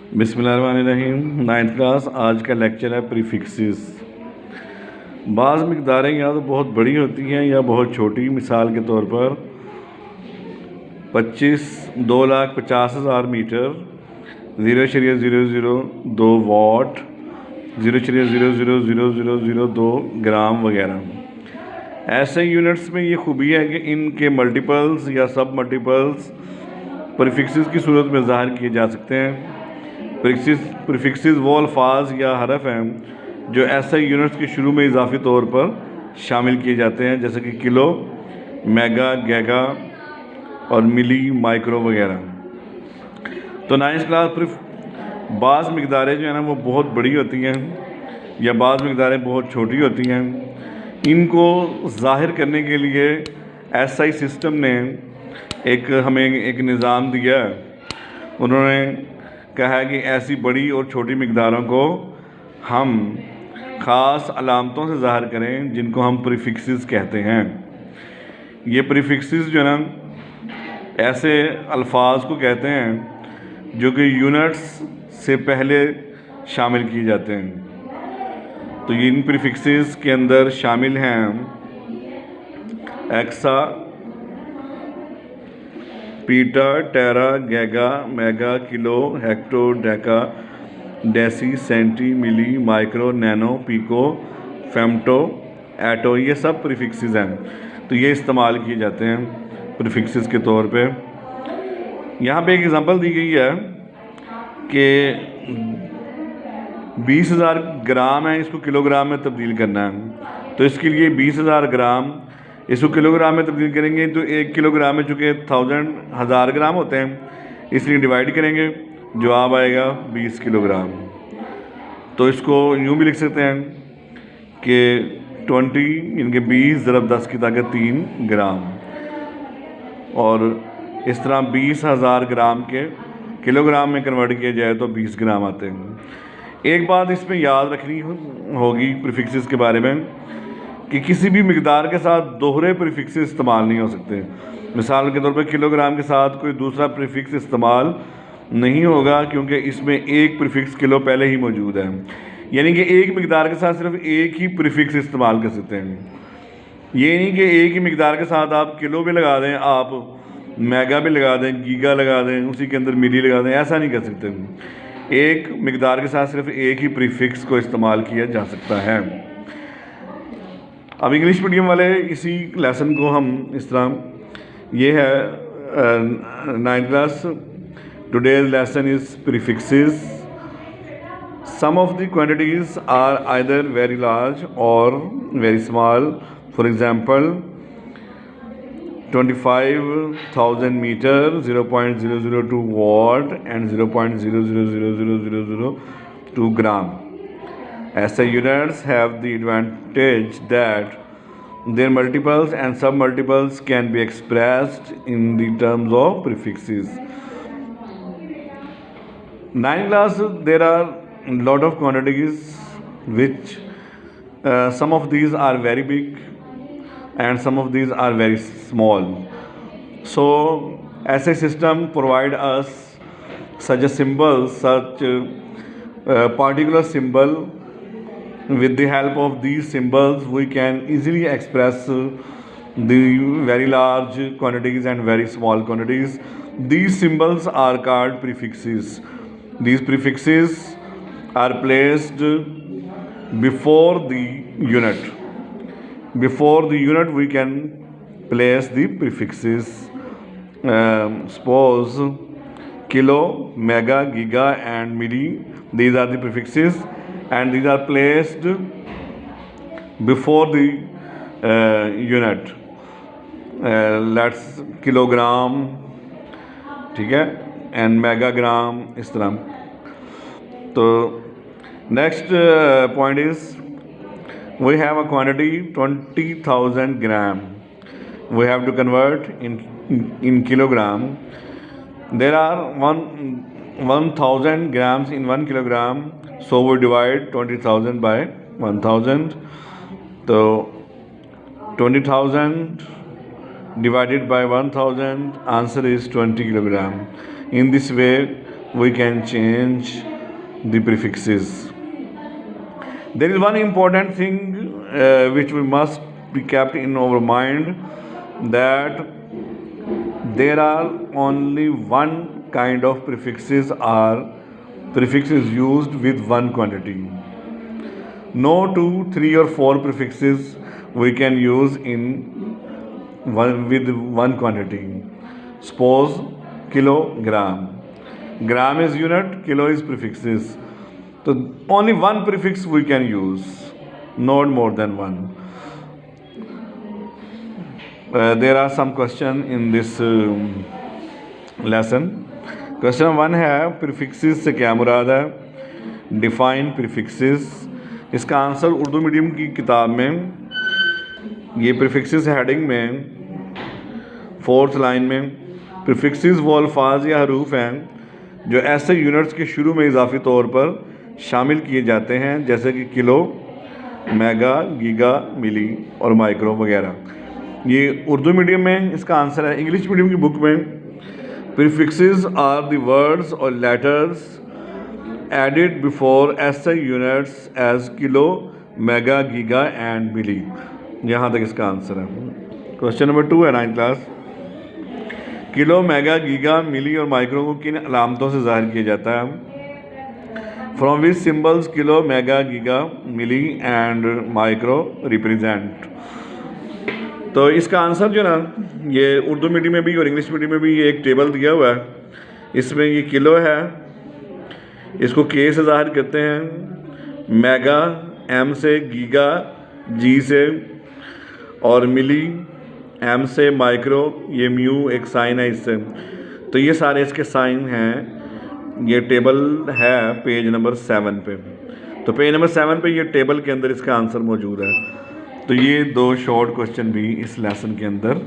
बिस्मिल्लाहिर्रहमानिर्रहीम। Ninth class, आज का लेक्चर है प्रीफिक्सेस। बाज़ मिक़दारें या तो बहुत बड़ी होती हैं या बहुत छोटी। मिसाल के तौर पर 2,50,000 मीटर, 0,002 वाट, 0,0000002 ग्राम वगैरह। ऐसे यूनिट्स में ये खूबी है कि इनके मल्टीपल्स या सब मल्टीपल्स प्रीफिक्सेस की सूरत में ज़ाहिर किए जा सकते हैं। प्रीफिक्सेस वो अल्फाज या हरफ हैं जो ऐसे यूनिट्स के शुरू में इजाफी तौर पर शामिल किए जाते हैं, जैसे कि किलो, मेगा, गैगा और मिली, माइक्रो वगैरह। तो नाइन्थ क्लास बाज़ मिक़दारें जो है ना वो बहुत बड़ी होती हैं या बाज़ मिक़दारें बहुत छोटी होती हैं। इनको ज़ाहिर करने के लिए एसआई सिस्टम ने हमें एक निज़ाम दिया है। उन्होंने कहा है कि ऐसी बड़ी और छोटी मिक़दारों को हम ख़ास अलामतों से ज़ाहिर करें, जिनको हम प्रीफिक्सेस कहते हैं। ये प्रीफिक्सेस जो है ना ऐसे अल्फाज को कहते हैं जो कि यूनिट्स से पहले शामिल किए जाते हैं। तो इन प्रीफिक्सेस के अंदर शामिल हैं exa, peta, tera, giga, mega, kilo, hecto, deca, deci, centi, milli, micro, nano, pico, femto, atto, ये सब प्रीफिक्सेस हैं। तो ये इस्तेमाल किए जाते हैं प्रीफिक्सेस के तौर पे। यहाँ पे एक एग्ज़ाम्पल दी गई है कि 20,000 ग्राम है, इसको किलोग्राम में तब्दील करना है। तो इसके लिए 20,000 ग्राम इसको किलोग्राम में तब्दील करेंगे तो 1 किलोग्राम में चूँकि 1000 ग्राम होते हैं, इसलिए डिवाइड करेंगे, जवाब आएगा 20 किलोग्राम। तो इसको यूँ भी लिख सकते हैं कि 20 इनके 20 ज़रब 10 की ताकत 3 ग्राम। और इस तरह 20,000 ग्राम के किलोग्राम में कन्वर्ट किया जाए तो 20 ग्राम आते हैं। एक बात इसमें याद रखनी होगी प्रीफिक्सेस के बारे में कि किसी भी मिक़दार के साथ दोहरे प्रीफिक्सेस इस्तेमाल नहीं हो सकते। मिसाल के तौर पर किलोग्राम के साथ कोई दूसरा प्रीफिक्स इस्तेमाल नहीं होगा, क्योंकि इसमें एक प्रीफिक्स किलो पहले ही मौजूद है। यानी कि एक मिक़दार के साथ सिर्फ एक ही प्रीफिक्स इस्तेमाल कर सकते हैं। ये नहीं कि एक ही मिक़दार के साथ आप किलो भी लगा दें, आप मेगा भी लगा दें, गीगा लगा दें, उसी के अंदर मिली लगा दें, ऐसा नहीं कर सकते। एक मिक़दार के साथ सिर्फ एक ही प्रीफिक्स को इस्तेमाल किया जा सकता है। अब इंग्लिश मीडियम वाले इसी लेसन को हम इस तरह, ये है 9th class. Today's lesson is prefixes. Some of the quantities are either very large और very small. For example 25,000 metre, 0.002 watt and 0.000002 gram. SI units have the advantage that their multiples and submultiples can be expressed in the terms of prefixes. 9th class, there are a lot of quantities which some of these are very big and some of these are very small. So SI system provide us such a symbol, such a particular symbol. With the help of these symbols, we can easily express the very large quantities and very small quantities. These symbols are called prefixes. These prefixes are placed before the unit. Before the unit, we can place the prefixes. Suppose kilo, mega, giga and milli, these are the prefixes, and these are placed before the unit. Let's kilogram, ठीक है, and megagram, इस तरह। तो next point is we have a quantity 20,000 gram. We have to convert in kilogram. There are 1,000 grams in 1 kilogram. So we divide 20,000 by 1,000. So 20,000 divided by 1,000, answer is 20 kilogram. In this way we can change the prefixes. There is one important thing which we must be kept in our mind, that there are only one kind of prefixes used with one quantity. No 2, 3 or 4 prefixes we can use with one quantity. Suppose kilogram. Gram is unit, kilo is prefixes. So only one prefix we can use, not more than one. There are some questions in this lesson. Question 1 है prefixes से क्या मुराद है, define prefixes. इसका answer Urdu medium की किताब में ये prefixes heading में 4th लाइन में, प्रीफिक्सेस वो अल्फाज या हरूफ हैं जो ऐसे यूनिट्स के शुरू में इजाफी तौर पर शामिल किए जाते हैं, जैसे कि किलो, मेगा, गीगा, मिली और माइक्रो वगैरह। ये उर्दू मीडियम में इसका आंसर है। इंग्लिश मीडियम की बुक में प्रीफिक्सेस आर द वर्ड्स और लेटर्स एडेड बिफोर ऐसे units as kilo, mega, giga and milli. यहाँ तक इसका आंसर है। क्वेश्चन नंबर 2 है 9th class. Kilo, mega, giga, milli और माइक्रो को किन अलामतों से ज़ाहिर किया जाता है? From which symbols kilo, mega, giga, milli and micro represent. तो इसका आंसर जो ना, ये उर्दू मीडियम में भी और इंग्लिश मीडियम में भी ये एक टेबल दिया हुआ है। इसमें ये किलो है, इसको के से ज़ाहिर करते हैं, मेगा एम से, गीगा जी से और मिली एम से, माइक्रो ये म्यू एक साइन है इससे। तो ये सारे इसके साइन हैं। ये टेबल है पेज नंबर 7 पे। तो पेज नंबर 7 पे ये टेबल के अंदर इसका आंसर मौजूद है। तो ये 2 शॉर्ट क्वेश्चन भी इस लेसन के अंदर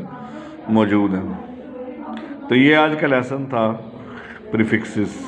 मौजूद हैं। तो ये आज का लेसन था प्रीफिक्सेस।